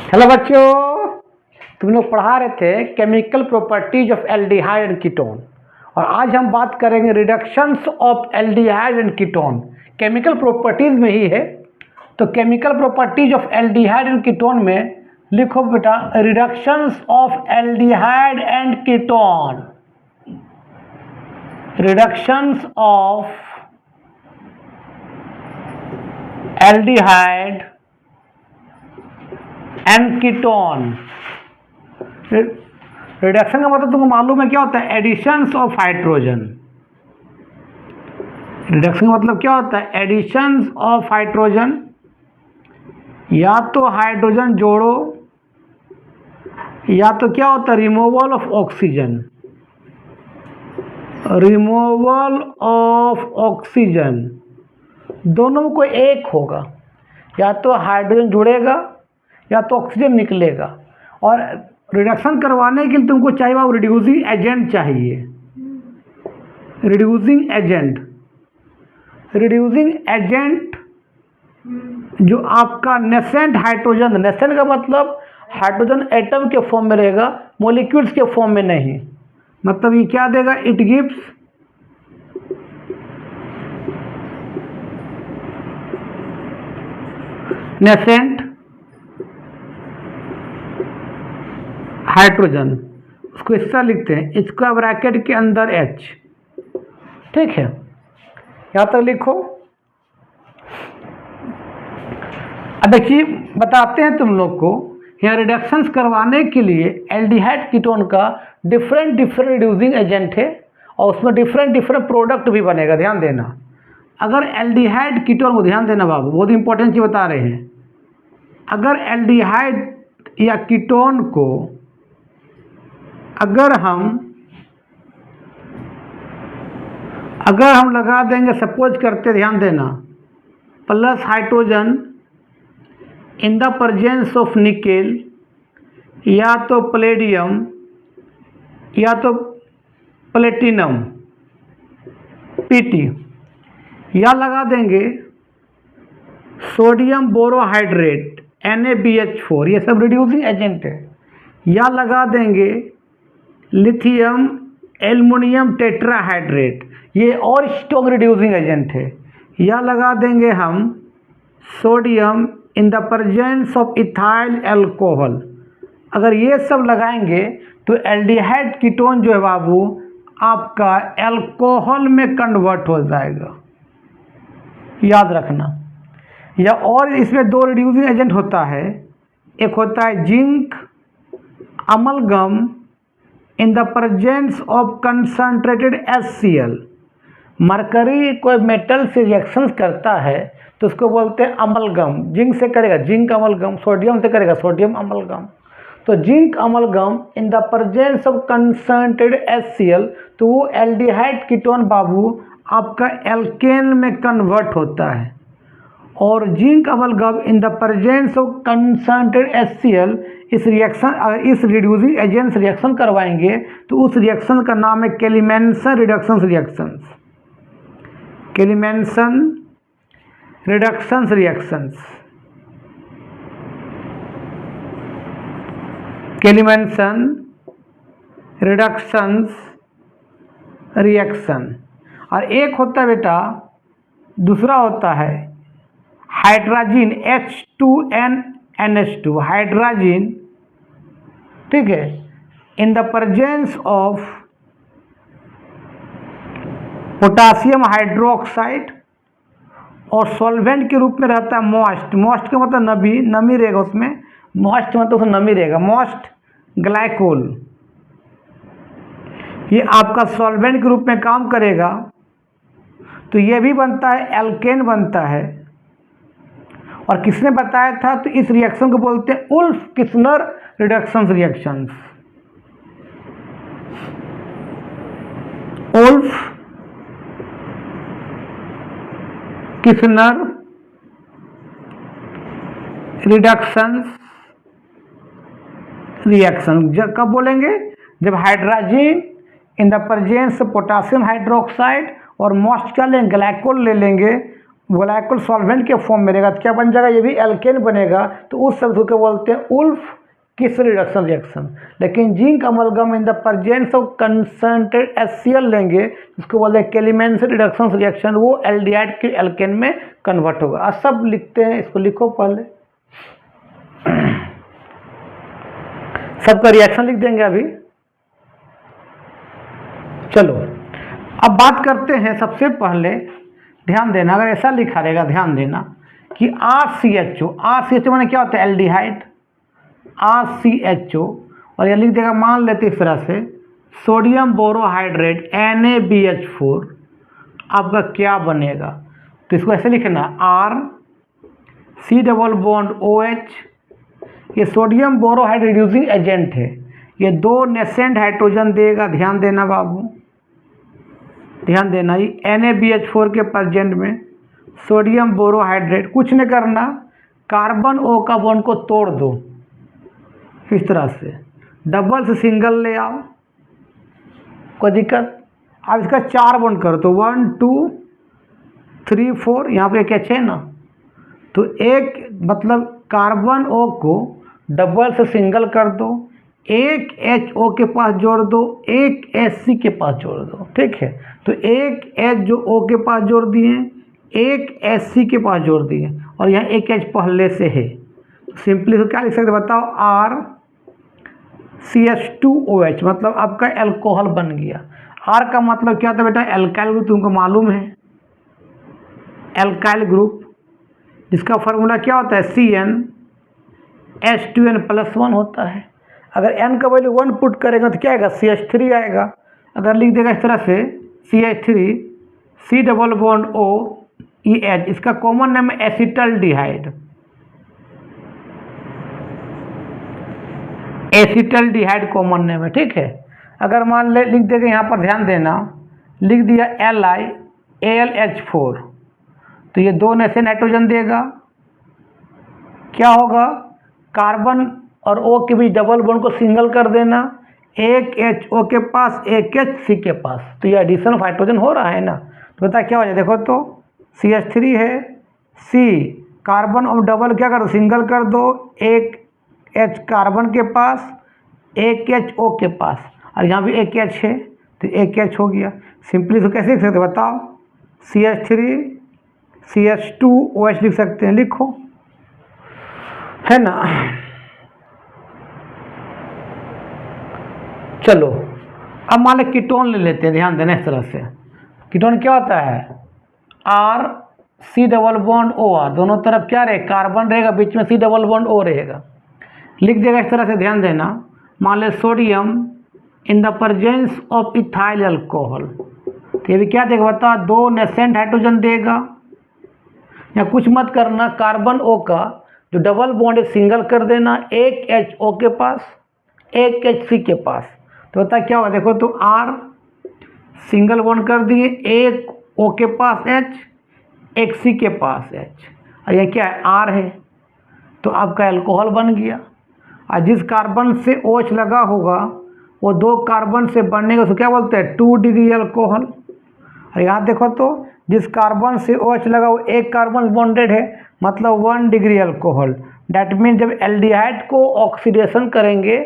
Hello बच्चों, तुम लोग पढ़ा रहे थे chemical properties of aldehyde and ketone. और आज हम बात करेंगे reductions of aldehyde and ketone. Chemical properties में ही है, तो chemical properties of aldehyde and ketone में लिखो बेटा reductions of aldehyde and ketone. Reductions of aldehyde and ketone. Reduction का मतलब तुमको मालूम है क्या होता है? Additions of hydrogen. रिडक्शन का मतलब क्या होता है? Additions of hydrogen. या तो हाइड्रोजन जोड़ो, या तो क्या होता है? Removal of oxygen. Removal of oxygen, दोनों में कोई एक होगा। या तो हाइड्रोजन जुड़ेगा या तो ऑक्सीजन निकलेगा। और रिडक्शन करवाने के लिए तुमको चाहिए वो रिड्यूसिंग एजेंट चाहिए। रिड्यूसिंग एजेंट, रिड्यूसिंग एजेंट जो आपका नेसेंट हाइड्रोजन, नेसेंट का मतलब हाइड्रोजन एटम के फॉर्म में रहेगा, मॉलिक्यूल्स के फॉर्म में नहीं। मतलब ये क्या देगा? It gives nascent hydrogen. उसको इस तरह लिखते हैं, इसका ब्रैकेट के अंदर H। ठीक है, यहाँ तक लिखो। अब देखिए बताते हैं तुम लोग को, यहाँ रिडक्शंस करवाने के लिए एल्डिहाइड कीटोन का डिफरेंट रिड्यूसिंग एजेंट है और उसमें डिफरेंट प्रोडक्ट भी बनेगा। ध्यान देना, अगर एल्डिहाइड कीटोन को, ध्यान देना बाबू, बहुत इंपॉर्टेंट चीज़ बता रहे हैं। अगर एल्डिहाइड या कीटोन को अगर हम लगा देंगे, सपोज करते, ध्यान देना, plus hydrogen in the presence of nickel, या तो प्लेडियम या तो प्लेटिनम Pt, या लगा देंगे सोडियम बोरोहाइड्रेट NaBH4, ये सब रिड्यूसिंग एजेंट है। या लगा देंगे लिथियम एल्युमिनियम टेट्राहाइड्रेट, ये और स्ट्रॉन्ग रिड्यूसिंग एजेंट है। या लगा देंगे हम sodium in the presence of ethyl alcohol. अगर ये सब लगाएंगे तो एल्डिहाइड कीटोन जो है बाबू आपका अल्कोहल में कन्वर्ट हो जाएगा, याद रखना। या और इसमें दो रिड्यूसिंग एजेंट होता है, एक होता है zinc amalgam in the presence of concentrated HCl। Mercury कोई मेटल से रिएक्शंस करता है तो उसको बोलते हैं अमलगम। जिंक से करेगा जिंक अमलगम, सोडियम से करेगा सोडियम अमलगम। तो zinc amalgam in the presence of concentrated HCl, तो वो एल्डिहाइड कीटोन बाबू आपका एल्केन में कन्वर्ट होता है। और zinc amalgam in the presence of concentrated HCl, इस रिड्यूसिंग एजेंट रिएक्शन करवाएंगे तो उस रिएक्शन का नाम है Clemmensen reduction reactions. Clemmensen reduction reactions, Clemmensen reductions reaction. और एक होता है बेटा, दूसरा होता है हाइड्रोजन H2NH2, हाइड्रोजन, ठीक है, इन the presence of potassium hydroxide, और सॉल्वेंट के रूप में रहता है मॉस्ट। मॉस्ट का मतलब नमी रहेगा उसमें, मॉस्ट मतलब उसमें नमी रहेगा, मॉस्ट ग्लाइकोल। ये आपका सॉल्वेंट के रूप में काम करेगा, तो ये भी बनता है, एल्केन बनता है। और किसने बताया था? तो इस रिएक्शन को बोलते हैं Wolff Kishner reduction reactions. Wolff Kishner reduction reaction. जब कब बोलेंगे? जब hydrogen in the presence potassium hydroxide और मॉस्ट क्या लेंगे? ग्लाइकोल ले लेंगे, ग्लाइकोल सॉल्वेंट के फॉर्म में रहेगा तो क्या बन जाएगा, ये भी एल्केन बनेगा। तो उस शब्द को क्या बोलते हैं, उल्फ किस रिडक्शन रिएक्शन। लेकिन zinc amalgam in the presence of concentrated HCl लेंगे, इसको बोलते हैं केलिमेंसी रिडक्शन रिएक्शन, वो एल्डिहाइड के एल्केन में कन्वर्ट होगा। आज सब लिखते हैं, इसको लिखो पहले, सबका रिएक्शन लिख देंगे अभी। चलो अब बात करते हैं, सबसे पहले ध्यान देना, अगर ऐसा लिखा रहेगा ध्यान देना कि RCHO मैंने क्या होता है, एल्डिहाइड, RCHO, और ये लिख देगा, मान लेते इस तरह से सोडियम बोरोहाइड्रेट NaBH4, आपका क्या बनेगा, तो इसको ऐसे लिखना RC डबल बॉन्ड OH, ये सोडियम बोरोहाइड रिड्यूसिंग एजेंट है, ये 2 नेसेंट हाइड्रोजन देगा। ध्यान देना बाबू, ध्यान देना, ये NaBH4 के प्रेजेंट में सोडियम बोरोहाइड्रेट, कुछ नहीं करना, कार्बन O का बॉन्ड को तोड़ दो इस तरह से, डबल से सिंगल ले आओ, कोई दिक्कत। अब इसका 4 बॉन्ड करो, तो 1 2 3 4, यहाँ पे क्या है ना, तो एक मतलब कार्बन O को डबल से सिंगल कर दो, एक HO के पास जोड़ दो, एक HC के पास जोड़ दो, ठीक है। तो एक H जो O के पास जोड़ दिए, एक HC के पास जोड़ दिए, और यहाँ एक H पहले से है, तो सिंपली तो क्या लिख सकते बताओ, RCH2OH, मतलब आपका एल्कोहल बन गया। R का मतलब क्या था बेटा, एल्काइल ग्रुप, तुमको मालूम है, एल्काइल ग्रुप, जिसका फार्मूला क्या होता है, CnH2n+1 होता है। अगर n का वैल्यू 1 पुट करेगा तो क्या आएगा, CH3 आएगा। अगर लिख देगा इस तरह से CH3, C double bond OEH, इसका कॉमन नेम है एसिटल्डिहाइड, एसिटल्डिहाइड कॉमन नेम है, ठीक है। अगर मान ले लिख देगा, यहाँ पर ध्यान देना, लिख दिया LiAlH4, तो ये 2 नेसेंट नाइट्रोजन देगा, क्या होगा, कार्बन और O के बीच डबल बॉन्ड को सिंगल कर देना, एक HO के पास, एक HC के पास, तो ये एडिशन ऑफ हाइड्रोजन हो रहा है ना। तो बता क्या हो जाए, देखो तो CH3 है, C कार्बन और डबल क्या कर दो, सिंगल कर दो, एक H कार्बन के पास, एक HO के पास, और यहाँ भी एक H है, तो एक H हो गया। सिंपली तो कैसे लिख सकते बताओ, CH3 CH2OH लिख सकते हैं, लिखो, है ना। चलो अब मान लो कीटोन ले लेते हैं, ध्यान देना इस तरह से। कीटोन क्या होता है, RC डबल बॉन्ड OR, दोनों तरफ क्या रहे, कार्बन रहेगा, बीच में C डबल बॉन्ड O रहेगा। लिख देगा इस तरह से, ध्यान देना, मान ले sodium in the presence of ethyl alcohol, तो ये भी क्या देगा बता, 2 नेसेंट हाइड्रोजन देगा, या कुछ मत करना, कार्बन O का जो डबल बॉन्ड है सिंगल कर देना, एक HO के पास, एक HC के पास, तो बता क्या होगा, देखो तो R सिंगल बॉन्ड कर दिए, एक O के पास H, एक C के पास H, और ये क्या है, R है, तो आपका अल्कोहल बन गया। और जिस कार्बन से OH लगा होगा वो 2 कार्बन से बनने का, उसको क्या बोलते हैं, 2 डिग्री अल्कोहल। और यहाँ देखो तो जिस कार्बन से OH लगा वो एक कार्बन बॉन्डेड है, मतलब 1 डिग्री अल्कोहल। डैट मीन जब एल्डिहाइड को ऑक्सीडेशन करेंगे,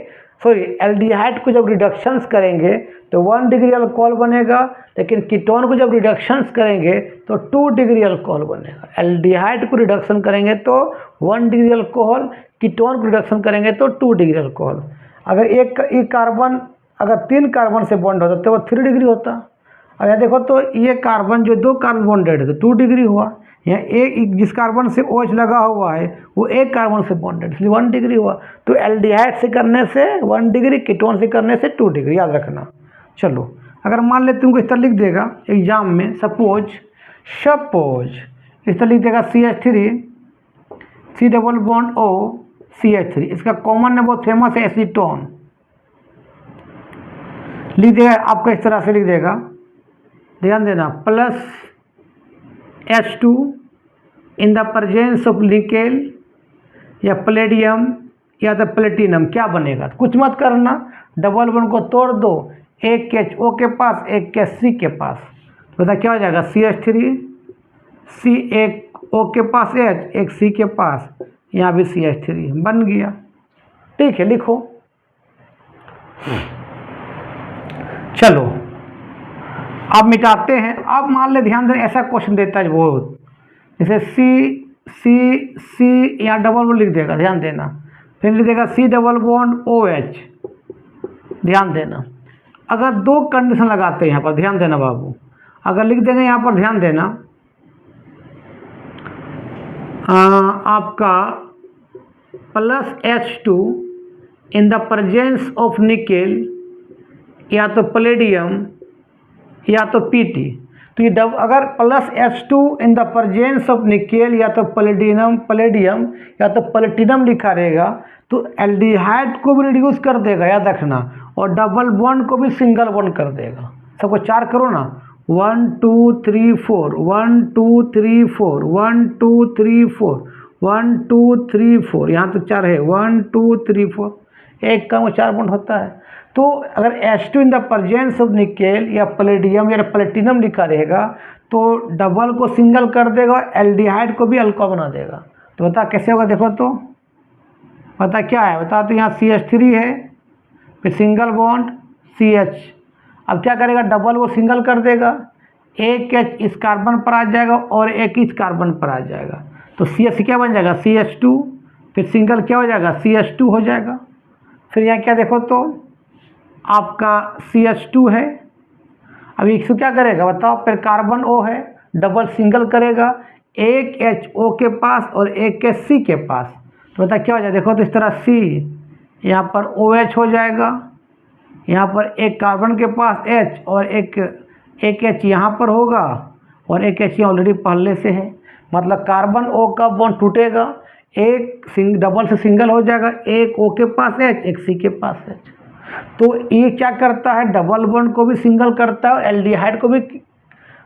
एल्डिहाइड को जब रिडक्शंस करेंगे तो 1 डिग्री अल्कोहल बनेगा, लेकिन कीटोन को जब रिडक्शंस करेंगे तो 2 डिग्री अल्कोहल बनेगा। एल्डिहाइड को रिडक्शन करेंगे तो 1 डिग्री अल्कोहल, कीटोन को रिडक्शन करेंगे तो 2 डिग्री अल्कोहल। अगर एक कार्बन अगर 3 कार्बन से बॉन्ड होता तो वो 3 डिग्री होता। और यहाँ देखो तो ये कार्बन जो 2 कार्बन बॉन्डेड है तो 2 डिग्री हुआ। यहाँ एक जिस कार्बन से OH लगा हुआ है वो एक कार्बन से बॉन्डेड, इसलिए 1 डिग्री हुआ। तो एल्डिहाइड से करने से 1 डिग्री, कीटोन से करने से 2 डिग्री, याद रखना। चलो अगर मान ले तुमको इस तरह लिख देगा एग्जाम में, सपोज इस तरह लिख देगा CH3 C double bond O CH3, इसका कॉमन है बहुत फेमस है एसीटोन, लिख देगा आपका इस तरह से लिख देगा, ध्यान देना, plus H2 in the presence of nickel या प्लेडियम या तो प्लेटिनम, क्या बनेगा, कुछ मत करना, डबल बॉन्ड को तोड़ दो, एक HO के पास, एक HC के पास, तो बता क्या हो जाएगा, CH3 सी, एक O के पास H, एक C के पास, यहाँ भी CH3 बन गया। ठीक है, लिखो। चलो अब मिटाते हैं। अब मान ले, ध्यान दें, ऐसा क्वेश्चन देता है बहुत, जैसे सी यहाँ डबल बॉन्ड लिख देगा, ध्यान देना, फिर लिख देगा C डबल बॉन्ड OH, ध्यान देना। अगर दो कंडीशन लगाते हैं यहाँ पर, ध्यान देना बाबू, अगर लिख देंगे यहाँ पर, ध्यान देना, आपका +H2 in the presence of nickel, या तो प्लेडियम या तो Pt, तो ये अगर +H2 in the presence of nickel या तो प्लेडियम या तो प्लेटिनम लिखा रहेगा, तो एल्डिहाइड को भी रिड्यूस कर देगा, याद रखना, और डबल बॉन्ड को भी सिंगल बॉन्ड कर देगा। सबको 4 करो ना, 1 2 3 4, 1 2 3 4, 1 2 3 4, 1 2 3 4, यहाँ तो 4 है, 1 2 3 4, एक का 4 बॉन्ड होता है। तो अगर H2 in the presence of nickel या प्लेडियम या प्लेटिनम लिखा रहेगा, तो डबल को सिंगल कर देगा, एल्डिहाइड को भी अल्कोहल बना देगा। तो बता कैसे होगा, देखो तो बता क्या है, बता। तो यहाँ CH3 है, फिर सिंगल बॉन्ड CH, अब क्या करेगा, डबल को सिंगल कर देगा, एक H इस कार्बन पर आ जाएगा और एक इस कार्बन पर आ जाएगा, तो CH क्या बन जाएगा, CH2, फिर सिंगल क्या हो जाएगा, CH2 हो जाएगा। फिर यहाँ क्या देखो तो आपका CH2 है, अब इसको क्या करेगा बताओ, फिर कार्बन O है, डबल सिंगल करेगा, एक H O के पास और एक H C के पास, तो बता क्या हो जाएगा, देखो तो इस तरह C, यहाँ पर OH हो जाएगा, यहाँ पर एक कार्बन के पास H और एक H यहाँ पर होगा, और एक H ऑलरेडी पहले से है, मतलब कार्बन O का बॉन्ड टूटेगा, एक डबल से सिंगल हो जाएगा, एक O के पास H, एक C के पास H। तो ये क्या करता है, डबल बॉन्ड को भी सिंगल करता है और एल्डिहाइड को भी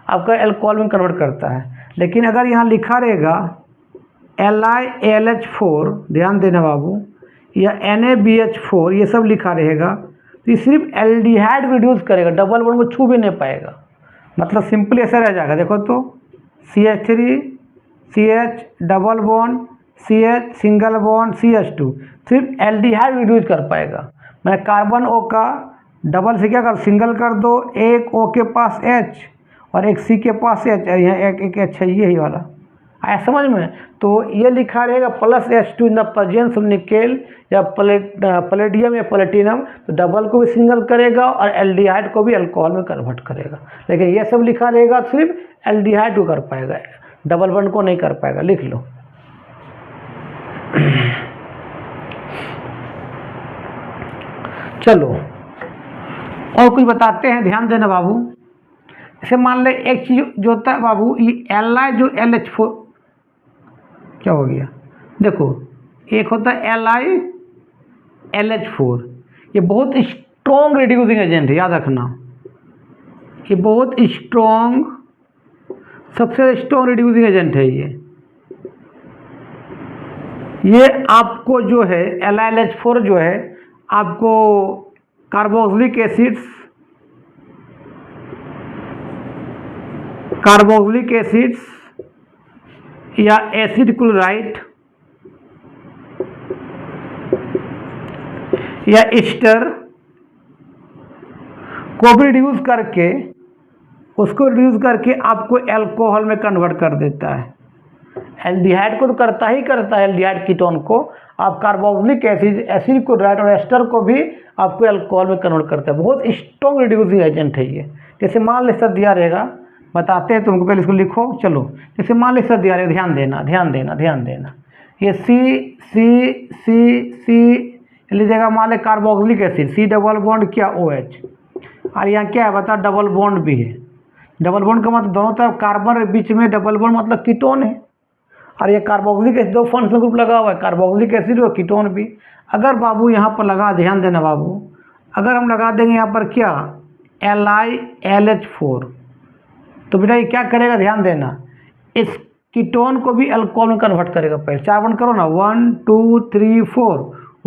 आपका अल्कोहल में कन्वर्ट करता है। लेकिन अगर यहाँ लिखा रहेगा LiAlH4, ध्यान देना बाबू, या NaBH4, ये सब लिखा रहेगा, तो ये सिर्फ एल्डिहाइड रिड्यूस करेगा, डबल बॉन्ड को छू भी नहीं पाएगा। मतलब सिंपली ऐसा रह जाएगा, देखो तो CH3 CH double bond CH single bond CH2, सिर्फ एल्डिहाइड रिड्यूस कर पाएगा। मैं कार्बन O का डबल से क्या कर, सिंगल कर दो, एक O के पास H और एक C के पास H, यहाँ एक H है, ये वाला आया समझ में। तो ये लिखा रहेगा +H2 in the presence of nickel या प्लेडियम या प्लेटिनम, तो डबल को भी सिंगल करेगा और एल्डिहाइड को भी अल्कोहल में कन्वर्ट करेगा। लेकिन ये सब लिखा रहेगा सिर्फ एल्डिहाइड को कर पाएगा, डबल बॉन्ड को नहीं कर पाएगा, लिख लो। चलो और कुछ बताते हैं, ध्यान देना बाबू। जैसे मान ले एक चीज़ जो होता है बाबू, ये Li जो LH4 क्या हो गया, देखो एक होता है LiLH4, ये बहुत स्ट्रॉन्ग रिड्यूसिंग एजेंट है, याद रखना, ये बहुत स्ट्रॉन्ग, सबसे स्ट्रॉन्ग रिड्यूसिंग एजेंट है ये आपको जो है LiLH4 जो है आपको कार्बोक्सिलिक एसिड्स या एसिड क्लोराइड या एस्टर को भी रिड्यूस करके, उसको रिड्यूस करके आपको अल्कोहल में कन्वर्ट कर देता है। एल्डिहाइड को तो करता ही करता है, एल्डिहाइड कीटोन को, आप कार्बोक्सिलिक एसिड क्लोराइड और एस्टर को भी आपको अल्कोहल में कन्वर्ट करता है। बहुत स्ट्रॉन्ग रिड्यूसिंग एजेंट है ये। जैसे मान ले सर दिया रहेगा, बताते हैं तुमको, पहले इसको लिखो। चलो जैसे मान ले सर दिया रहेगा, ध्यान देना, ये सी लीजिएगा, मान ले carboxylic acid, C double bond क्या OH, और यहाँ क्या है बता, डबल बॉन्ड भी है। डबल बॉन्ड का मतलब दोनों तरफ कार्बन बीच में डबल बॉन्ड मतलब कीटोन है, और ये कार्बोक्सिलिक एसिड, दो फंक्शनल ग्रुप लगा हुआ है, कार्बोक्सिलिक एसिड और कीटोन भी। अगर बाबू यहाँ पर लगा, ध्यान देना बाबू, अगर हम लगा देंगे यहाँ पर क्या LiLH4, तो बेटा ये क्या करेगा, ध्यान देना, इस कीटोन को भी अल्कोहल में कन्वर्ट करेगा। पहले 4 बॉन्ड करो ना, 1 2 3 4,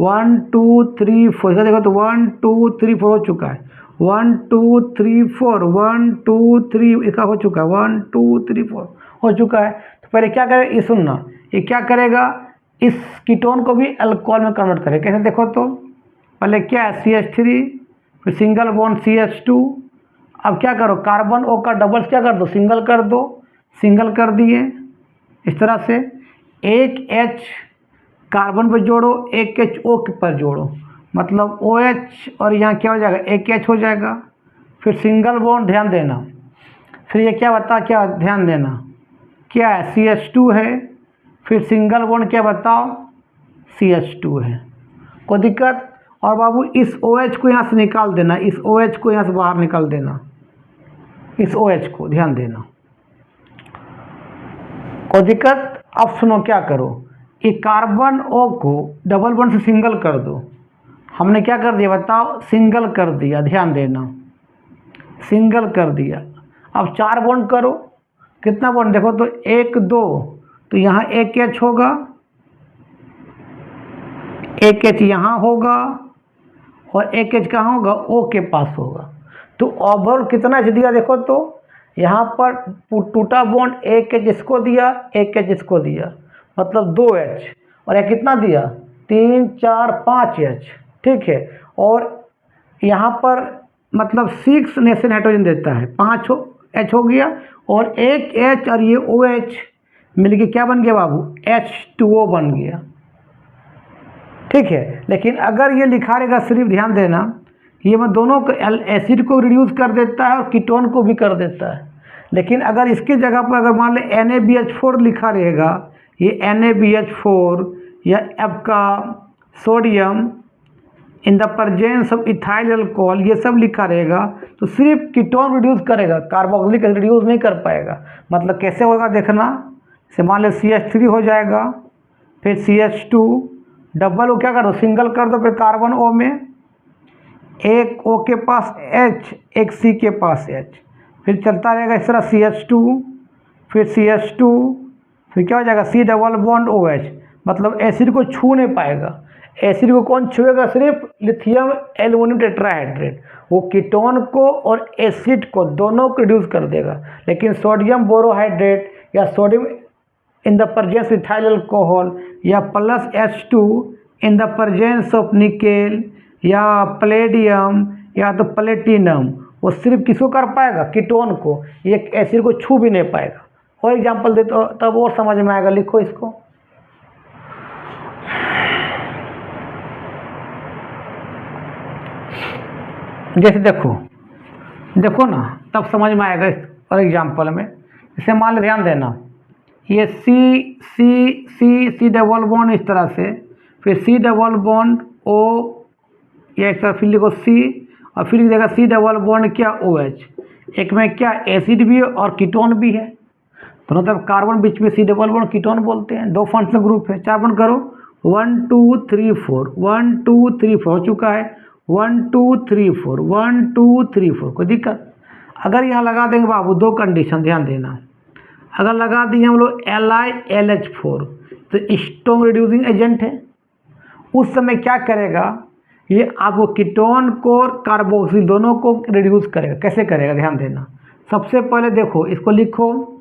1 2 3 4, इसका देखो तो 1 2 3 4 हो चुका है, 1 2 3 4, 1 2 3, इसका हो चुका है 1 2 3 4, हो चुका है। तो पहले क्या करेगा, ये सुनना, ये क्या करेगा, इस कीटोन को भी अल्कोहल में कन्वर्ट करेगा। कैसे देखो तो, पहले क्या है CH3, फिर सिंगल बॉन्ड CH2। अब क्या करो, कार्बन O का डबल्स क्या कर दो, सिंगल कर दो, सिंगल कर दिए। इस तरह से एक H कार्बन पर जोड़ो, एक H O पर जोड़ो, मतलब OH, और यहाँ क्या हो जाएगा, एक H हो जाएगा। फिर सिंगल बॉन्ड, ध्यान देना, फिर ये क्या बता, क्या ध्यान देना, क्या है CH2 है, फिर सिंगल बॉन्ड क्या बताओ, CH2 है। कोई दिक्कत? और बाबू इस OH को यहाँ से निकाल देना, इस OH को यहाँ से बाहर निकाल देना, इस OH को, ध्यान देना, कोई दिक्कत? अब सुनो क्या करो, ये कार्बन O को डबल बॉन्ड से सिंगल कर दो। हमने क्या कर दिया बताओ, सिंगल कर दिया, ध्यान देना, सिंगल कर दिया। अब 4 बॉन्ड करो, कितना बॉन्ड देखो तो 1 2, तो यहाँ एक H होगा, एक H यहाँ होगा, और एक H कहाँ होगा, O के पास होगा। तो ओवरऑल कितना H दिया देखो तो, यहाँ पर टूटा बॉन्ड एक H इसको दिया, एक H इसको दिया, मतलब 2H, और यह कितना दिया, 3 4 5 H, ठीक है। और यहाँ पर मतलब 6 नेशन हाइड्रोजन देता है, 5 H हो गया, और एक H और ये OH मिलके क्या बन गया बाबू, H2O बन गया, ठीक है। लेकिन अगर ये लिखा रहेगा, सिर्फ ध्यान देना, ये मैं दोनों को एसिड को रिड्यूस कर देता है और कीटोन को भी कर देता है। लेकिन अगर इसकी जगह पर अगर मान ले NaBH4 लिखा रहेगा, ये NaBH4 या आपका sodium in the presence of ethyl alcohol, ये सब लिखा रहेगा, तो सिर्फ कीटोन रिड्यूस करेगा, कार्बोक्सिलिक एसिड रिड्यूस नहीं कर पाएगा। मतलब कैसे होगा देखना, से मान लो CH3 हो जाएगा, फिर CH2, डबल O क्या कर दो, सिंगल कर दो, फिर कार्बन O में एक O के पास H, एक C के पास H, फिर चलता रहेगा इस तरह CH2, फिर CH2, फिर क्या हो जाएगा C डबल बॉन्ड OH, मतलब एसिड को छू नहीं पाएगा। एसिड को कौन छुएगा, सिर्फ लिथियम एल्युमिनियम टेट्राहाइड्रेट, वो कीटोन को और एसिड को दोनों को रिड्यूस कर देगा। लेकिन सोडियम बोरोहाइड्रेट या sodium in the presence ethyl alcohol या plus H2 in the presence of nickel या प्लेडियम या तो प्लेटिनम, वो सिर्फ किसको कर पाएगा, कीटोन को, ये एसिड को छू भी नहीं पाएगा। और एग्जांपल दे तो तब और समझ में आएगा, लिखो इसको, जैसे देखो ना, तब समझ में आएगा। और एग्जांपल में जैसे मान लो, ध्यान देना, ये सी डबल बॉन्ड इस तरह से, फिर C डबल बॉन्ड O, या एक तरफ फिर लिखो C, और फिर लिखा C डबल बॉन्ड क्या OH, एक में क्या एसिड भी है और कीटोन भी है, दोनों तरफ कार्बन, बीच में C डबल बॉन्ड कीटोन बोलते हैं। 2 फंक्शनल ग्रुप है, 4 बॉन्ड करो, 1 2 3 4, 1 2 3 4 हो चुका है, 1 2 3 4, 1 2 3 4, कोई दिक्कत? अगर यहाँ लगा देंगे बाबू, 2 कंडीशन ध्यान देना, अगर लगा दिए हम लोग LiLH4, तो स्ट्रॉन्ग रिड्यूसिंग एजेंट है। उस समय क्या करेगा, ये आपको कीटोन को कार्बोक्सिल दोनों को रिड्यूस करेगा। कैसे करेगा, ध्यान देना। सबसे पहले देखो, इसको लिखो,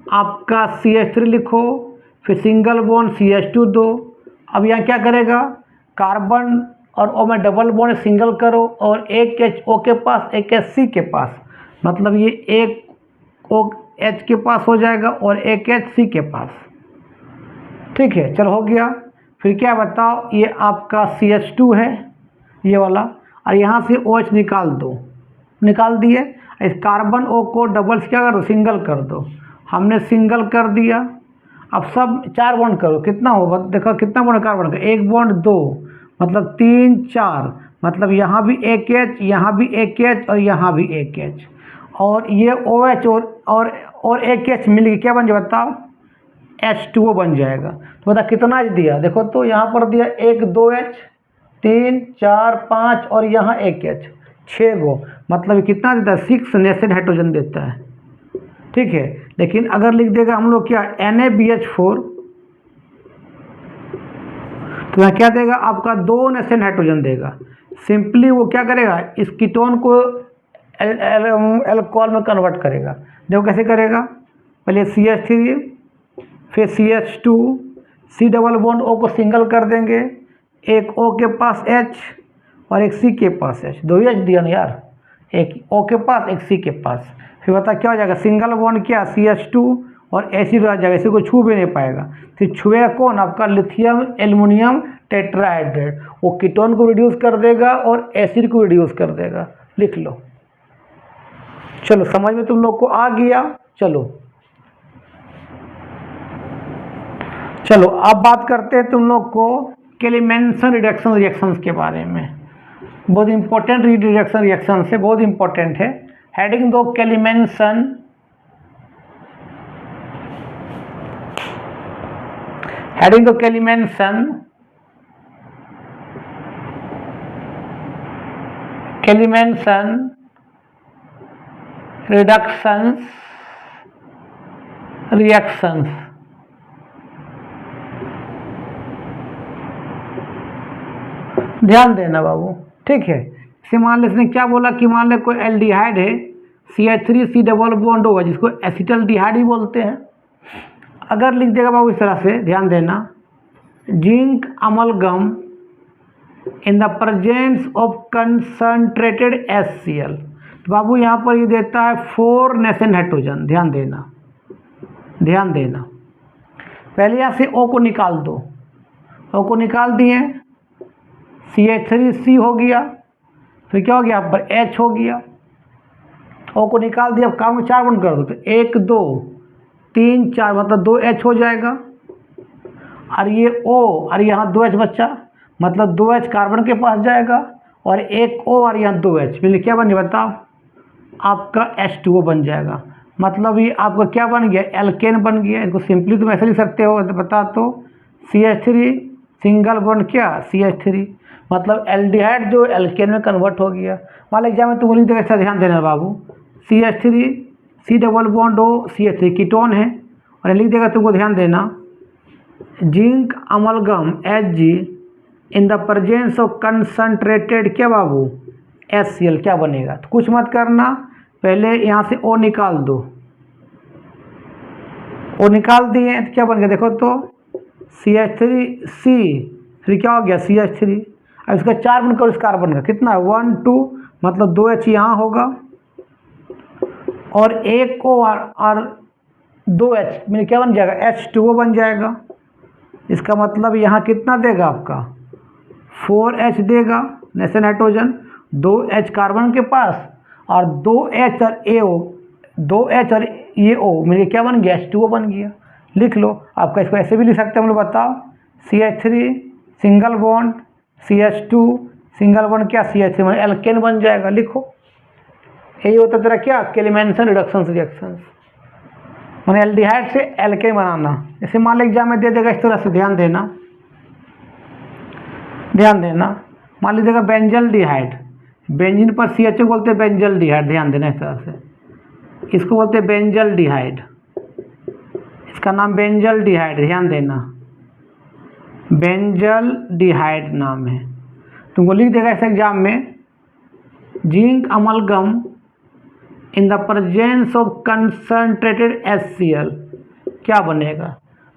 आपका CH3 लिखो, फिर सिंगल बॉन्ड CH2 दो। अब यहाँ क्या करेगा, कार्बन और O में डबल बॉन्ड सिंगल करो, और एक H O के पास, एक H C के पास, मतलब ये एक O H के पास हो जाएगा और एक H C के पास, ठीक है। चलो हो गया। फिर क्या बताओ, ये आपका CH2 है ये वाला, और यहाँ से OH निकाल दो, निकाल दिए। इस कार्बन O को डबल से क्या कर दो, सिंगल कर दो, हमने सिंगल कर दिया। अब सब 4 बॉन्ड करो, कितना होगा देखो, कितना बॉन्ड कार्बन का, 1 बॉन्ड 2, मतलब 3 4, मतलब यहाँ भी एक H, यहाँ भी एक H और यहाँ भी एक H, और ये OH और एक H मिल के क्या बन जाए बताओ, H2O बन जाएगा। तो बता कितना H दिया, देखो तो यहाँ पर दिया 1 2H, 3 4 5 और यहाँ एक H, 6 गो, मतलब कितना देता है, 6 नेशन हाइड्रोजन देता है, ठीक है। लेकिन अगर लिख देगा हम लोग क्या, NaBH4, तो यहाँ क्या देगा आपका, 2 नेशन हाइड्रोजन देगा। सिंपली वो क्या करेगा, इस कीटोन को अल्कोहल में कन्वर्ट करेगा। देखो कैसे करेगा, पहले CH3 फिर CH2, C double bond O को सिंगल कर देंगे, एक O के पास H और एक C के पास H, दो ही H दिया ना यार, एक O के पास एक C के पास। फिर बता क्या हो जाएगा, सिंगल बॉन्ड क्या CH2 और एसिड आ जाएगा, इसी को छू भी नहीं पाएगा। फिर छुएगा कौन, आपका लिथियम एल्युमिनियम टेट्राहाइड्रेट, वो कीटोन को रिड्यूस कर देगा और एसिड को रिड्यूस कर देगा। लिख लो। चलो समझ में तुम लोग को आ गया। चलो अब बात करते हैं तुम लोग को केलिमेंसन रिडक्शन रिएक्शंस के बारे में। बहुत इंपॉर्टेंट रिडक्शन रिएक्शन है, बहुत इंपॉर्टेंट है। हेडिंग दो केलिमेंसन रिडक्शंस रिएक्शंस। ध्यान देना बाबू, ठीक है। इसे मान ले, इसने क्या बोला कि मान ले कोई एल्डिहाइड है, CH3 C डबल बॉन्ड होगा, जिसको एसिटल्डिहाइड ही बोलते हैं। अगर लिख देगा बाबू इस तरह से, ध्यान देना, zinc amalgam in the presence of concentrated HCl, तो बाबू यहाँ पर ये देता है 4 नेसेंट हाइड्रोजन। ध्यान देना, पहले यहाँ से O को निकाल दो, O को निकाल दिए, CH3C हो गया, फिर क्या हो गया यहाँ पर H हो गया, O को निकाल दिया। अब कार्बन 4 बंद कर दो, तो 1 2 3 4 मतलब 2H हो जाएगा, और ये O और यहाँ 2H बच्चा, मतलब 2H कार्बन के पास जाएगा और एक O और यहाँ 2H मिले क्या बन गया बताओ, आपका H2O बन जाएगा। मतलब ये आपका क्या बन गया, एल्केन बन गया। इसको सिंपली तुम ऐसे लिख सकते हो, बता तो CH3 सिंगल बॉन्ड क्या CH3, मतलब एल्डिहाइड जो एल्केन में कन्वर्ट हो गया। मान लो एग्जाम में तुम लिख देगा, ऐसा ध्यान देना बाबू, CH3 C double bond O CH3 ketone है, और लिख देगा तुमको, ध्यान देना, zinc amalgam Hg in the presence of concentrated क्या बाबू HCl, क्या बनेगा। तो कुछ मत करना, पहले यहाँ से O निकाल दो, O निकाल दिए तो क्या बन गया देखो तो, CH3C, फिर क्या हो गया CH3। अब इसका 4 बनकर इस कार्बन का कितना है 1 2, मतलब 2H यहाँ होगा और एक O और 2H मिल क्या बन जाएगा H2O बन जाएगा। इसका मतलब यहाँ कितना देगा आपका 4H देगा नेसेंट नाइट्रोजन, 2H कार्बन के पास और 2H और AO, 2H और ये O मिल क्या बन गया H2O बन गया। लिख लो, आपका इसको ऐसे भी लिख सकते हैं हम लोग, बताओ CH3 single bond CH2 single bond क्या CH3 मतलब एल्केन बन जाएगा। लिखो, यही होता तेरा क्या केलिमेंसन रिडक्शन रिएक्शंस, मैंने एल्डिहाइड से एल्केन बनाना। जैसे मान लो एग्जाम में दे देगा इस तरह से, ध्यान देना, मान लीजिएगा बेंजल्डिहाइड, बेंजीन पर CH बोलते हैं बेंजल्डिहाइड, ध्यान देना इस तरह से, इसको बोलते हैं बेंजल्डिहाइड, इसका नाम बेंजल्डिहाइड, ध्यान देना बेंजल्डिहाइड नाम है। तुमको लिख देगा इस एग्जाम में, zinc amalgam in the presence of concentrated HCl क्या बनेगा।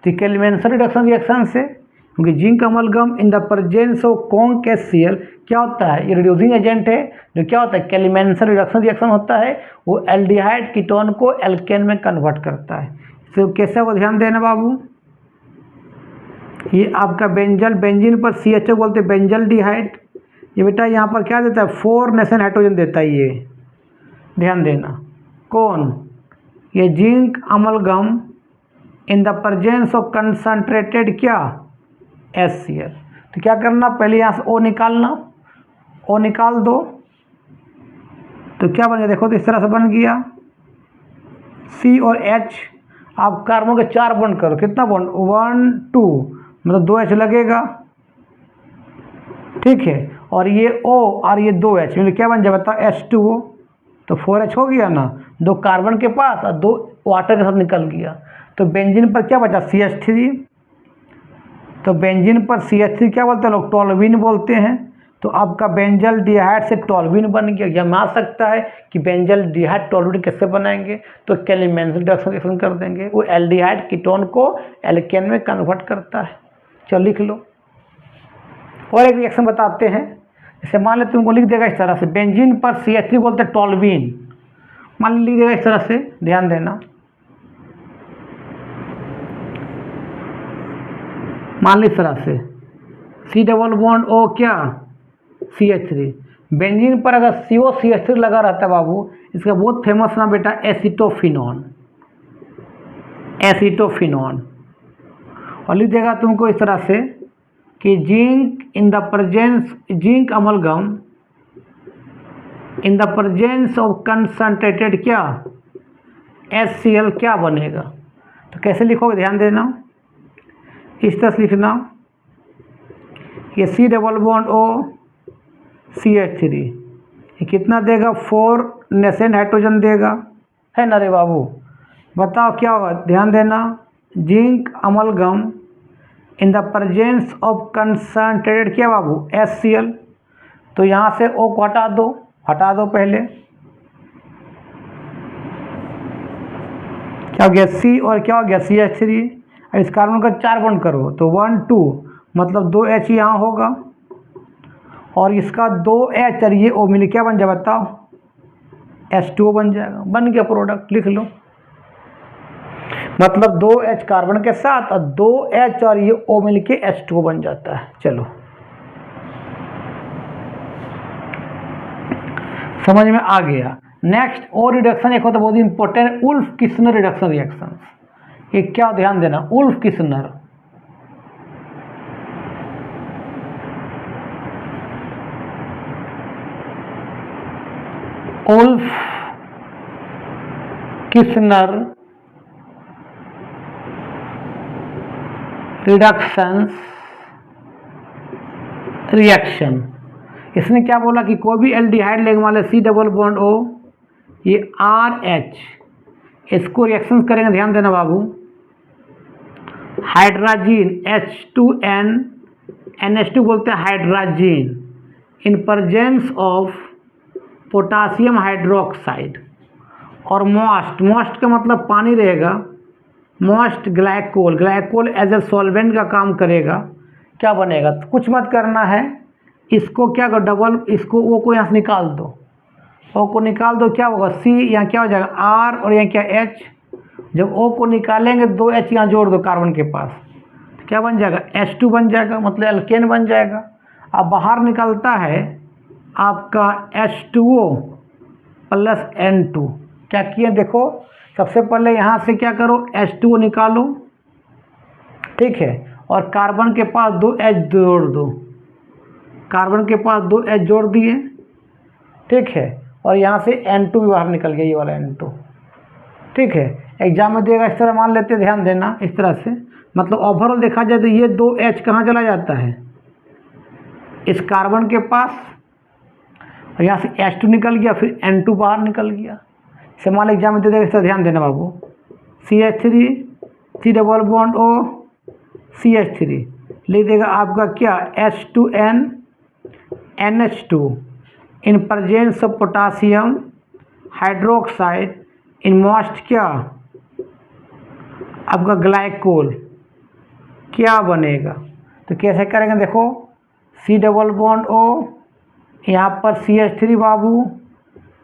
तो केलिमेंसन रिडक्शन रिएक्शन से, क्योंकि zinc amalgam in the presence of conc HCl क्या होता है, ये रिड्यूसिंग एजेंट है, जो क्या होता है केलिमेंसन रिडक्शन रिएक्शन होता है, वो एल्डिहाइड कीटोन को एल्केन में कन्वर्ट करता है। तो कैसे को ध्यान देना बाबू, ये आपका बेंजीन पर CHO बोलते हैं बेंजल्डिहाइड, ये बेटा यहाँ पर क्या देता है 4 नेसेंट हाइड्रोजन देता है। ये ध्यान देना, कौन, ये zinc amalgam in the presence of concentrated क्या HCl। तो क्या करना, पहले यहाँ से O निकालना, O निकाल दो, तो क्या बन गया देखो, तो इस तरह से बन गया C और H। आप कार्बन के 4 बॉन्ड करो, कितना बॉन्ड 1 2, मतलब 2H लगेगा, ठीक है, और ये O और ये 2H मतलब क्या बन जाए बताओ H2O, तो 4H हो गया ना, 2 कार्बन के पास और 2 वाटर के साथ निकल गया। तो बेंजीन पर क्या बचा CH3, तो बेंजीन पर CH3 क्या बोलते हैं लोग, टोल्यूइन बोलते हैं, तो आपका बेंजल डिहाइड से टोल्यूइन बन गया। या मान सकता है कि बेंजल डिहाइड टोल्यूइन कैसे बनाएंगे, तो कैलिमेंस रिडक्शन कर देंगे, वो एल्डिहाइड कीटोन को एल्केन में कन्वर्ट करता है। चलो लिख लो। और एक रिएक्शन बताते हैं, जैसे मान ले तुमको लिख देगा इस तरह से, बेंजीन पर CH3 बोलते हैं टोल्यूइन, मान लिख देगा इस तरह से, ध्यान देना। मान ली इस तरह से C डबल बॉन्ड O क्या CH3, बेंजीन पर अगर CO CH3 लगा रहता है बाबू, इसका बहुत फेमस नाम बेटा एसिटोफिनॉन, एसिटोफिनॉन। और लिख देगा तुमको इस तरह से कि zinc in the presence, zinc amalgam in the presence of concentrated क्या HCl क्या बनेगा। तो कैसे लिखोगे ध्यान देना, इस तरह से लिखना, ये C double bond O CH3 ये कितना देगा, 4 नेसेंट हाइड्रोजन देगा, है ना रे बाबू। बताओ क्या होगा, ध्यान देना, zinc amalgam in the presence of concentrated क्या बाबू HCl, तो यहाँ से O को हटा दो पहले, क्या हो गया C और क्या हो गया CH3। इस कार्बन का 4 बॉन्ड करो तो 1 2 मतलब 2H यहाँ होगा, और इसका 2H और ये O मिल क्या बन जाए बताओ, H2O बन जाएगा, बन गया प्रोडक्ट, लिख लो। मतलब 2H कार्बन के साथ और 2H और ये O मिल के H2O बन जाता है। चलो समझ में आ गया। नेक्स्ट और रिडक्शन एक होता है बहुत important, Wolff Kishner reduction reaction. ये क्या ध्यान देना, Wolff Kishner, Wolff Kishner reductions reaction. इसने क्या बोला कि कोई भी एल्डिहाइड लेने वाले C डबल बॉन्ड O ये RH, इसको रिएक्शन करेंगे, ध्यान देना बाबू, हाइड्राजीन H2N NH2 बोलते हैं hydrazine in presence of potassium hydroxide और मोस्ट का मतलब पानी रहेगा, moist glycol, glycol as a solvent का काम करेगा, क्या बनेगा, तो कुछ मत करना है, इसको क्या कर डबल, इसको O को यहाँ से निकाल दो, O को निकाल दो, क्या होगा C यहाँ क्या हो जाएगा R और यहाँ क्या H, जब O को निकालेंगे 2H यहाँ जोड़ दो कार्बन के पास, तो क्या बन जाएगा H2 बन जाएगा, मतलब एल्केन बन जाएगा। अब बाहर निकलता है आपका H2O प्लस N2, क्या किए देखो, सबसे पहले यहाँ से क्या करो H2O निकालो, ठीक है, और कार्बन के पास 2H जोड़ दो, कार्बन के पास 2H जोड़ दिए, ठीक है, और यहाँ से N2 भी बाहर निकल गया, ये वाला N2, ठीक है। एग्जाम में देगा इस तरह, मान लेते, ध्यान देना इस तरह से, मतलब ओवरऑल देखा जाए तो ये 2H कहाँ चला जाता है, इस कार्बन के पास, और यहाँ से H2 निकल गया, फिर N2 बाहर निकल गया। से मान एग्जाम में दे देगा इस तरह, ध्यान देना बाबू, CH3 C double bond O CH3 लिख देगा आपका क्या H2N NH2 in presence of potassium hydroxide in most क्या आपका ग्लाइकोल, क्या बनेगा, तो कैसे करेंगे देखो, C डबल बॉन्ड O, यहाँ पर CH3 बाबू,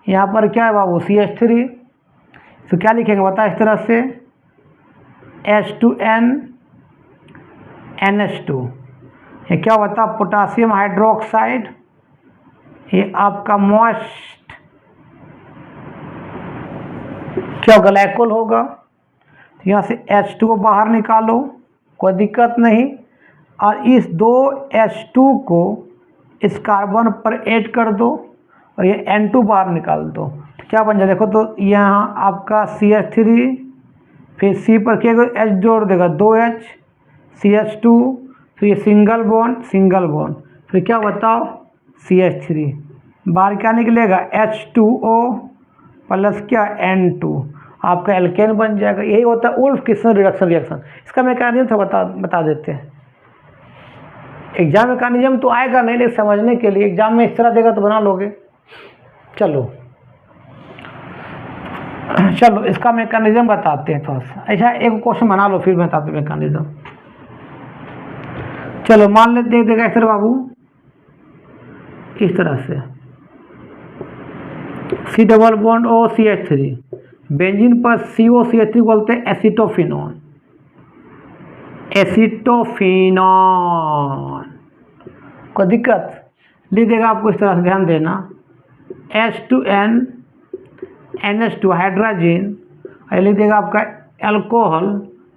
यहाँ पर क्या है बाबू CH3, तो क्या लिखेंगे बता इस तरह से H2N NH2, ये क्या बता पोटासियम हाइड्रोक्साइड, ये आपका मोस्ट क्या ग्लाइकोल होगा, तो यहाँ से H2O बाहर निकालो, कोई दिक्कत नहीं, और इस 2H2 को इस कार्बन पर ऐड कर दो और ये N2 बाहर निकाल दो, तो क्या बन जाए देखो, तो यहाँ आपका CH3 फिर C पर क्या H जोड़ देगा 2H CH2, फिर ये सिंगल बॉन्ड, फिर क्या बताओ CH3, बाहर क्या निकलेगा H2O प्लस क्या N2, आपका एल्केन बन जाएगा। यही होता है उल्फ किस्नर रिडक्शन रिएक्शन। इसका मैकेनिज्म था बता देते हैं। एग्जाम मैकेनिज्म तो आएगा नहीं, लेकिन समझने के लिए एग्जाम में इस तरह देगा तो बना लोगे। चलो इसका मैकेनिज्म बताते हैं थोड़ा सा। ऐसा एक क्वेश्चन बना लो, फिर बताते हैं मैकेनिज्म। चलो मान लेते हैं, देखा सर बाबू इस तरह से C+H3 बेंजीन पर COCH3 बोलते हैं एसिटोफिनॉन। कोई दिक्कत लिख देगा आपको इस तरह से, ध्यान देना। H2N NH2 हाइड्रोजन, लिख देगा आपका अल्कोहल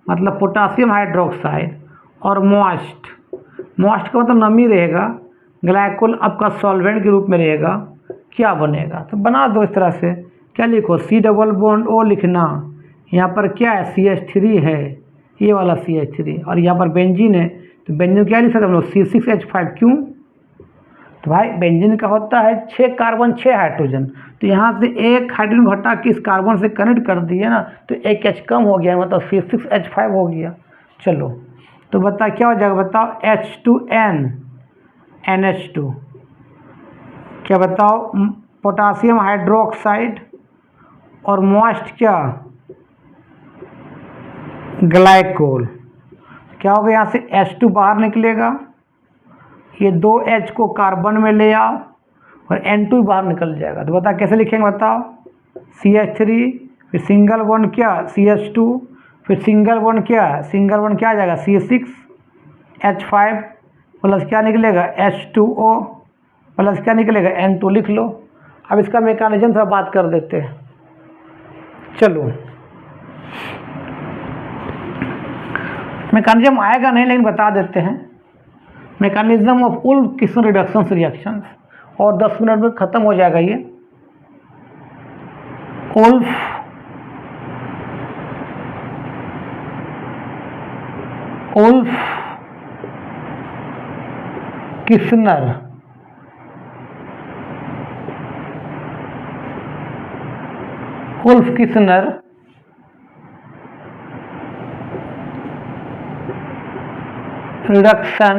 मतलब पोटासियम हाइड्रोक्साइड, और मॉइस्ट का मतलब नमी रहेगा, ग्लाइकोल आपका सॉल्वेंट के रूप में रहेगा। क्या बनेगा तो बना दो इस तरह से। क्या लिखो C+O लिखना, यहाँ पर क्या है CH3 है, ये वाला CH3, और यहाँ पर बेंजीन है, तो बेंजीन क्या लिख सकते हम लोग C6H5। क्यों तो भाई बेंजीन का होता है 6 कार्बन 6 हाइड्रोजन, तो यहाँ से एक हाइड्रोजन घटा के इस कार्बन से कनेक्ट कर दिए ना, तो एक H कम हो गया, मतलब C6H5 हो गया। चलो तो बता क्या हो जाएगा, बताओ H2N NH2, क्या बताओ पोटासियम हाइड्रोक्साइड, और मॉइस्ट क्या ग्लाइकोल। क्या होगा, यहाँ से H2 बाहर निकलेगा, ये 2H को कार्बन में ले आओ और N2 बाहर निकल जाएगा। तो बता कैसे लिखेंगे, बताओ CH3 फिर सिंगल बॉन्ड क्या CH2, फिर सिंगल बॉन्ड क्या आ जाएगा C6H5 प्लस क्या निकलेगा H2O प्लस क्या निकलेगा N2, लिख लो। अब इसका मैकेनिज्म थोड़ा बात कर देते हैं। चलो मैकेनिज्म आएगा नहीं, लेकिन बता देते हैं। Mechanism of Wolff Kishner reduction reaction, और 10 मिनट में ख़त्म हो जाएगा ये। उल्फ किस्नर रिडक्शन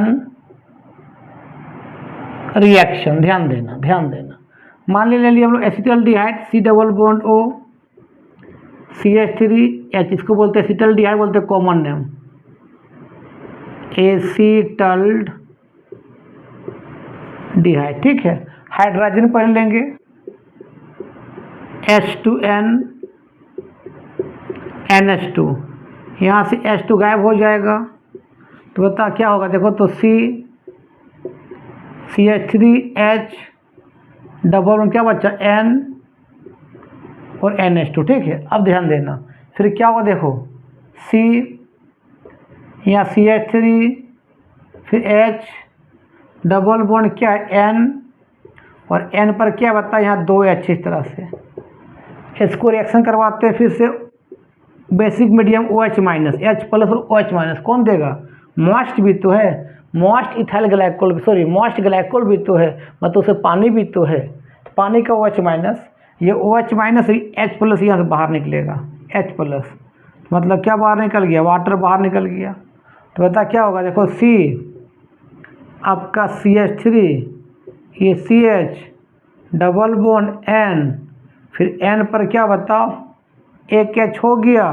रिएक्शन, ध्यान देना। मान ले लिया हम लोग एसिटल्डिहाइड C+O CH3H, इसको बोलते हैं एसिटल्डिहाइड, बोलते हैं कॉमन नेम एसिटल्डिहाइड, ठीक है। हाइड्रोजन पहले लेंगे H2N NH2, यहाँ से H2 गायब हो जाएगा, तो बता क्या होगा, देखो तो CH3H डबल में क्या बचा N और NH2, ठीक है। अब ध्यान देना, फिर क्या होगा, देखो यहाँ CH3 फिर H डबल बॉन्ड क्या है N, और N पर क्या बता यहाँ 2H, इस तरह से इसको रिएक्शन करवाते हैं। फिर से basic medium OH minus H plus और OH माइनस, कौन देगा, मॉइस्ट भी तो है, moist ethyl glycol, sorry moist glycol भी तो है, मतलब उसे पानी भी तो है, तो पानी का OH माइनस, ये OH माइनस H प्लस यहाँ से बाहर निकलेगा H प्लस, मतलब क्या बाहर निकल गया, वाटर बाहर निकल गया। तो बता क्या होगा, देखो C आपका CH3, ये CH डबल बॉन्ड N, फिर N पर क्या बताओ एक H हो गया,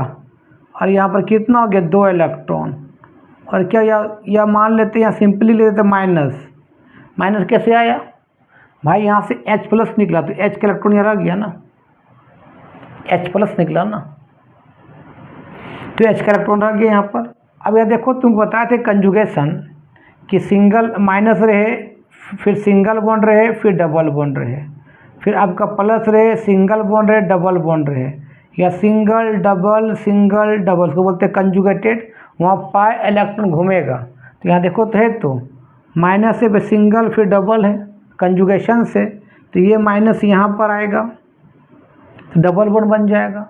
और यहाँ पर कितना हो गया 2 इलेक्ट्रॉन, और क्या या मान लेते हैं, यहाँ सिंपली ले लेते माइनस कैसे आया भाई, यहाँ से H प्लस निकला, तो H का इलेक्ट्रॉन यहाँ रह गया ना, H प्लस निकला ना, तो H का इलेक्ट्रॉन रह गया यहाँ पर। अब यह देखो तुम बताए थे कंजुगेशन कि सिंगल माइनस रहे, फिर सिंगल बॉन्ड रहे, फिर डबल बॉन्ड रहे, फिर आपका प्लस रहे, सिंगल बॉन्ड रहे, डबल बॉन्ड रहे, या सिंगल डबल को बोलते हैं कंजुगेटेड, वहाँ पाई इलेक्ट्रॉन घूमेगा। तो यहाँ देखो तो है, तो माइनस से सिंगल फिर डबल है कंजुगेशन से, तो ये माइनस यहाँ पर आएगा तो डबल बॉन्ड बन जाएगा,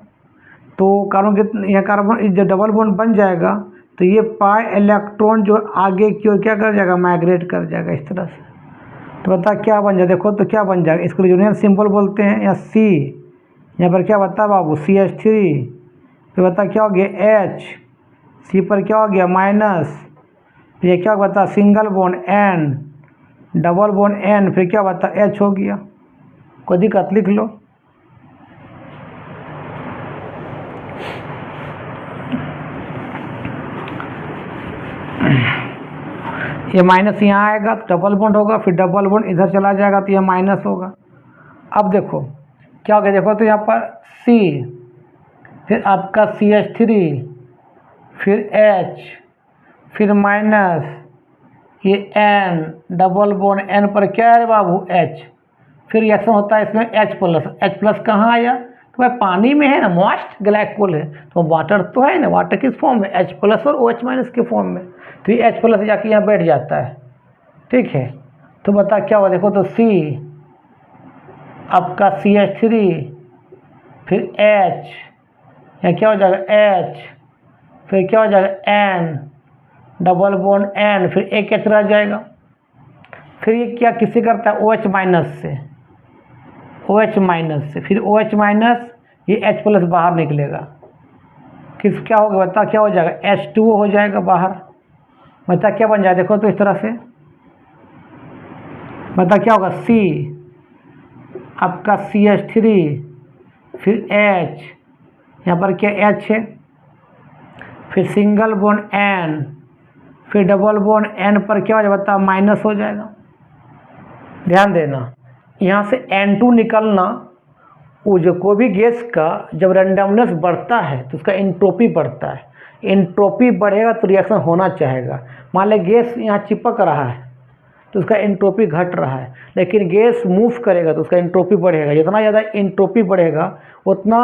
तो कार्बन के यहाँ कार्बन जब डबल बॉन्ड बन जाएगा तो ये पाई इलेक्ट्रॉन जो आगे की ओर क्या कर जाएगा, माइग्रेट कर जाएगा इस तरह से। तो बता क्या बन जाए, देखो तो क्या बन जाएगा, इसको यूनियन सिंबल बोलते हैं, या C यहाँ पर क्या बता बाबू CH3, फिर बता क्या हो गया H, C पर क्या हो गया माइनस, तो ये क्या बता, single bond N, double bond N, फिर क्या बता एच हो गया। कोई दिक्कत, लिख लो। ये माइनस यहाँ आएगा तो डबल बॉन्ड होगा, फिर डबल बॉन्ड इधर चला जाएगा तो ये माइनस होगा। अब देखो क्या हो गया, देखो तो यहाँ पर सी, फिर आपका CH3, फिर H, फिर माइनस ये N, डबल बॉन्ड N पर क्या है बाबू H, फिर रिएक्शन होता है इसमें H प्लस कहाँ आया, तो भाई पानी में है ना, मॉइस्ट ग्लाइकोल है, तो वाटर तो है ना, वाटर किस फॉर्म में, H प्लस और OH माइनस के फॉर्म में, तो ये H प्लस जाके यहाँ बैठ जाता है। ठीक है, तो बता क्या हुआ, देखो तो C, आपका CH3, फिर H, यहाँ क्या हो जाएगा H, फिर क्या हो जाएगा N, डबल बॉन्ड N, फिर एक H रह जाएगा। फिर ये क्या किससे करता है, OH माइनस से, OH माइनस से, फिर OH माइनस, ये H प्लस बाहर निकलेगा, किस क्या होगा बता, क्या हो जाएगा H2O हो जाएगा बाहर। बता क्या बन जाए, देखो तो इस तरह से बता क्या होगा, C, आपका CH3, फिर H, यहाँ पर क्या H है, फिर सिंगल बॉन्ड N, फिर डबल बॉन्ड N पर क्या हो जाएगा बता, माइनस हो जाएगा। ध्यान देना, यहाँ से N2 निकलना, वो जो कोई भी गैस का जब रैंडमनेस बढ़ता है तो उसका एंट्रोपी बढ़ता है, एंट्रोपी बढ़ेगा तो रिएक्शन होना चाहेगा। मान ले गैस यहाँ चिपक रहा है तो उसका एंट्रोपी घट रहा है, लेकिन गैस मूव करेगा तो उसका एंट्रोपी बढ़ेगा। जितना ज़्यादा एंट्रोपी बढ़ेगा उतना,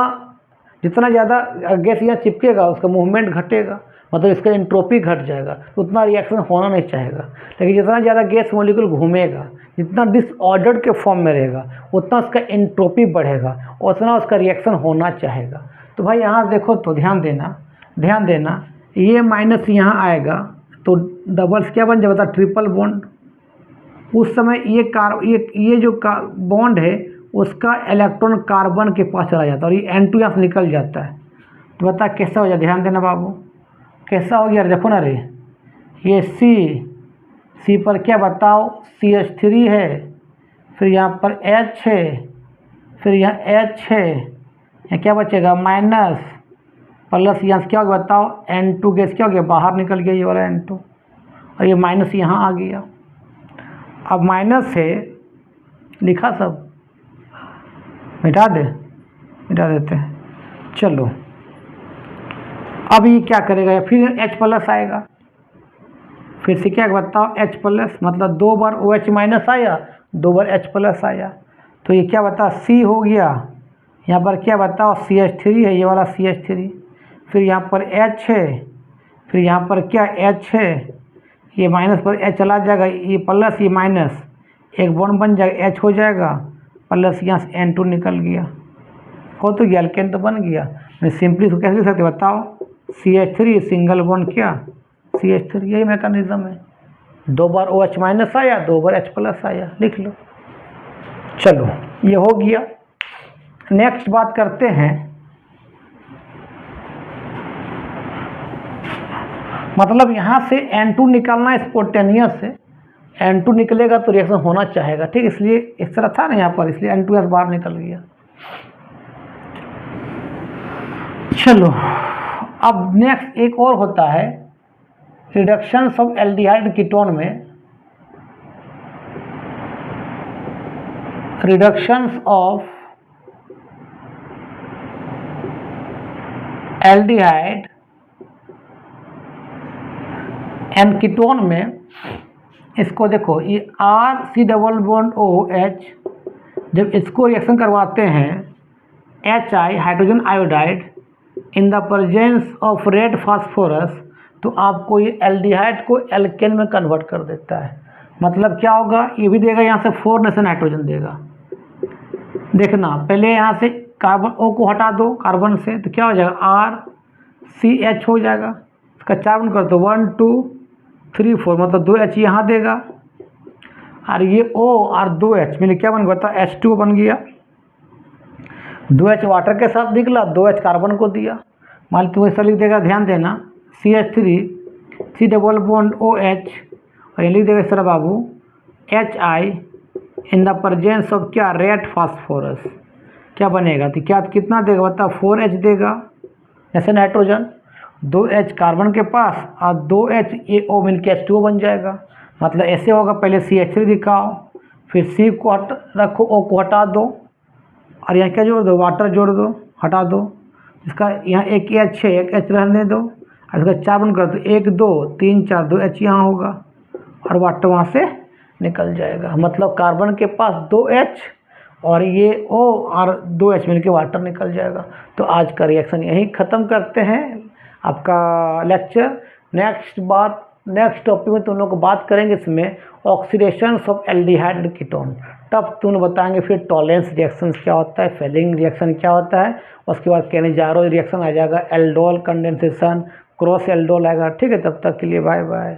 जितना ज़्यादा गैस यहाँ चिपकेगा उसका मूवमेंट घटेगा, मतलब इसका एंट्रोपी घट जाएगा, उतना रिएक्शन होना नहीं चाहेगा। लेकिन जितना ज़्यादा गैस मॉलिक्यूल घूमेगा, जितना डिसऑर्डर्ड के फॉर्म में रहेगा, उतना उसका एंट्रोपी बढ़ेगा, उतना उसका रिएक्शन होना चाहेगा। तो भाई यहाँ देखो तो ध्यान देना, ये माइनस यहाँ आएगा तो डबल्स क्या बन जाएगा, ट्रिपल बॉन्ड। उस समय ये जो बॉन्ड है उसका इलेक्ट्रॉन कार्बन के पास चला जाता है और ये N2 यहाँ से निकल जाता है। तो बता कैसा हो जाए, ध्यान देना बाबू, कैसा हो गया, देखो ना रे, ये C पर क्या बताओ CH3 है, फिर यहाँ पर H है, फिर यहाँ H है, यहाँ क्या बचेगा माइनस, प्लस यहाँ से क्या होगा बताओ N2 गैस क्या हो गया, बाहर निकल गया ये वाला N2, और ये माइनस यहाँ आ गया। अब माइनस है लिखा, सब मिटा देते हैं। चलो अब ये क्या करेगा, फिर H प्लस आएगा, फिर से क्या बताओ H प्लस, मतलब 2 बार OH माइनस आया, 2 बार H प्लस आया, तो ये क्या बताओ C हो गया, यहाँ पर क्या बताओ CH3 है, ये वाला CH3, फिर यहाँ पर H है, फिर यहाँ पर क्या H है, ये माइनस पर H चला जाएगा, ये प्लस ये माइनस, एक बॉन्ड बन जाएगा H हो जाएगा, प्लस यहाँ से N2 निकल गया, हो तो गया, एल्केन तो बन गया। मैं सिंपली इसको कैसे लिख सकते बताओ, CH3 सिंगल बॉन्ड क्या CH3, यही मैकेनिज्म है, 2 बार OH माइनस आया, 2 बार H प्लस आया, लिख लो। चलो ये हो गया। नेक्स्ट बात करते हैं, मतलब यहाँ से N2 निकलना स्पोंटेनियस है, N2 निकलेगा तो रिएक्शन होना चाहेगा, ठीक, इसलिए इस तरह था ना यहाँ पर, इसलिए N2 यहाँ बाहर निकल गया। चलो अब नेक्स्ट एक और होता है रिडक्शंस ऑफ एल्डिहाइड कीटोन में, reductions of aldehyde and ketone में। इसको देखो, ये RC डबल बॉन्ड OH, जब इसको रिएक्शन करवाते हैं HI hydrogen iodide in the presence of red phosphorus, तो आपको ये एल्डिहाइड को एल्केन में कन्वर्ट कर देता है। मतलब क्या होगा, ये भी देगा यहाँ से 4 नेशन नाइट्रोजन देगा। देखना पहले यहाँ से कार्बन O को हटा दो कार्बन से, तो क्या हो जाएगा RCH हो जाएगा, इसका 4 बन कर दो 1 2 3 4, मतलब 2H यहाँ देगा, और ये O और 2H मिले क्या बन गया, H2O बन गया। 2H वाटर के साथ निकला, 2H कार्बन को दिया। मान लो तू ऐसा लिख देगा, ध्यान देना CH3 C double bond O H, और ये लिख देगा सर बाबू H I in the presence of क्या, रेड फास्फोरस, क्या बनेगा, तो क्या कितना देगा बता, 4H देगा, जैसे नाइट्रोजन 2H कार्बन के पास और 2H ये O मिल के H2O बन जाएगा। मतलब ऐसे होगा, पहले CH3 दिखाओ, फिर C को रखो, O को हटा दो, और यहाँ क्या जोड़ दो, वाटर जोड़ दो, हटा दो, इसका यहाँ एक H है, एक H रहने दो, और इसका 4 बन कर दो, 1 2 3 4 2H यहाँ होगा, और वाटर वहाँ से निकल जाएगा। मतलब कार्बन के पास 2H और ये O और 2H मिल के वाटर निकल जाएगा। तो आज का रिएक्शन यहीं ख़त्म करते हैं आपका लेक्चर। नेक्स्ट टॉपिक में तुम लोग को बात करेंगे इसमें ऑक्सीडेशन ऑफ एल्डिहाइड कीटोन, तब तुम बताएंगे फिर टॉलरेंस रिएक्शन क्या होता है, फेलिंग रिएक्शन क्या होता है, उसके बाद कैनिजारो रिएक्शन आ जाएगा, एल्डोल कंडेंसेशन, क्रॉस एल्डोल आएगा। ठीक है, तब तक के लिए बाय बाय।